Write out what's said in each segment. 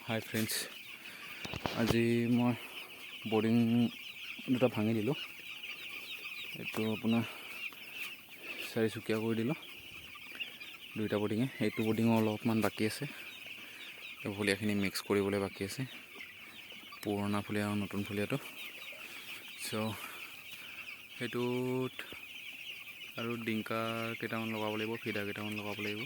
হাই friends, আজি মই boarding দুটা ভাঙি দিলোঁ। এইটো আপোনাৰ চাৰিচুকীয়া কৰি দিলোঁ দুইটা বৰ্ডিঙে। এইটো বৰ্ডিঙো অলপমান বাকী আছে, ফুলীয়াখিনি মিক্স কৰিবলৈ বাকী আছে, পুৰণা ফুলীয়া আৰু নতুন ফুলীয়াটো। চ' সেইটোত আৰু ডিংকা কেইটামান লগাব লাগিব, ফিডা কেইটামান লগাব লাগিব।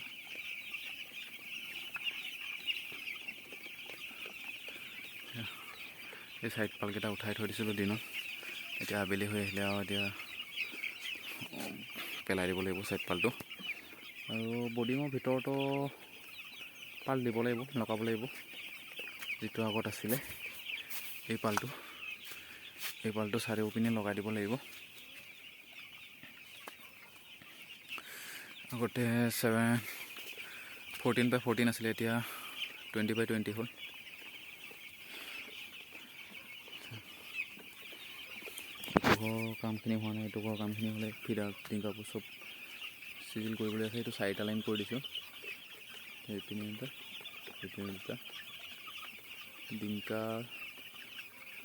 এই চাইড পালকেইটা উঠাই থৈ দিছিলোঁ দিনত, এতিয়া আবেলি হৈ আহিলে আৰু এতিয়া পেলাই দিব লাগিব চাইড পালটো। আৰু বৰ্ডিঙৰ ভিতৰতো পাল দিব লাগিব, লগাব লাগিব। যিটো আগত আছিলে এই পালটো চাৰিওপিনে লগাই দিব লাগিব। আগতে 14x14 আছিলে, এতিয়া 20x20 হ'ল। কামখিনি হোৱা নাই, এইটো কামখিনি হ'লে ফিডা ডিংকাবোৰ চব চিজিল কৰিবলৈ আছে। এইটো 4টা লাইন কৰি দিছোঁ, এইপিনে দুটা ডিংকা,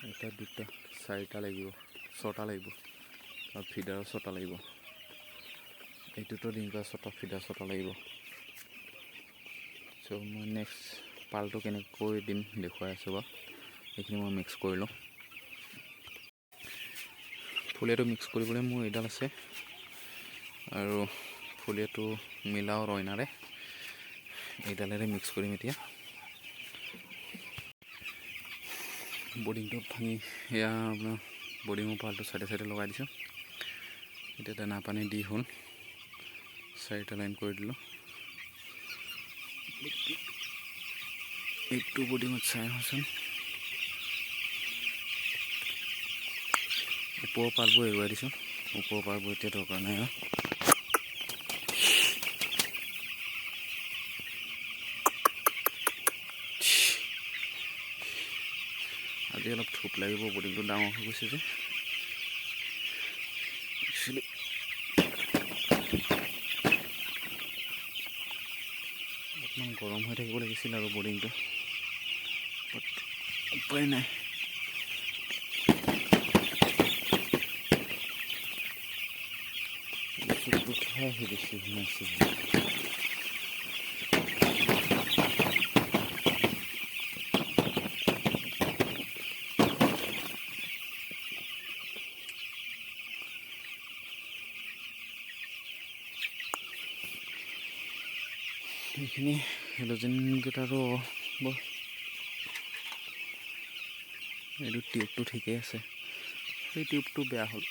এটা 2টা 4টা লাগিব, 6টা লাগিব, আৰু ফিডাৰ 6টা লাগিব। এইটোতো ডিংকা 6টা, ফিডাৰ 6টা লাগিব। চ' মই নেক্সট পালটো কেনেকৈ দিম দেখুৱাই আছোঁ বাৰু। এইখিনি মই মিক্স কৰি লওঁ। ফুলীয়াটো মিক্স কৰিবলৈ মোৰ এইডাল আছে, আৰু ফুলীয়াটো মিলাও ৰইনাৰে, এইডালেৰে মিক্স কৰিম। এতিয়া বৰ্ডিংটো ভাঙি এয়া আপোনাৰ বৰ্ডিঙৰ পালটো চাইডে লগাই দিছোঁ। এতিয়া দানা পানী দি হ'ল, 4টা লাইন কৰি দিলোঁ। এইটো বৰ্ডিঙত চাই আহোঁচোন, ওপৰৰ পালবোৰ এৰুৱাই দিছোঁ। ওপৰৰ পালবোৰ এতিয়া দৰকাৰ নাই আৰু। আজি অলপ থোপ লাগিব, বৰ্ডিংটো ডাঙৰ হৈ গৈছে যে। একচুৱেলি অকণমান গৰম হৈ থাকিব লাগিছিল আৰু বৰ্ডিংটো, বাট উপায় নাই। বেছি সোমাইছে। এইখিনি হেল'জেনকেইটাৰো এইটো টিউবটো ঠিকেই আছে, সেই টিউবটো বেয়া হ'ল।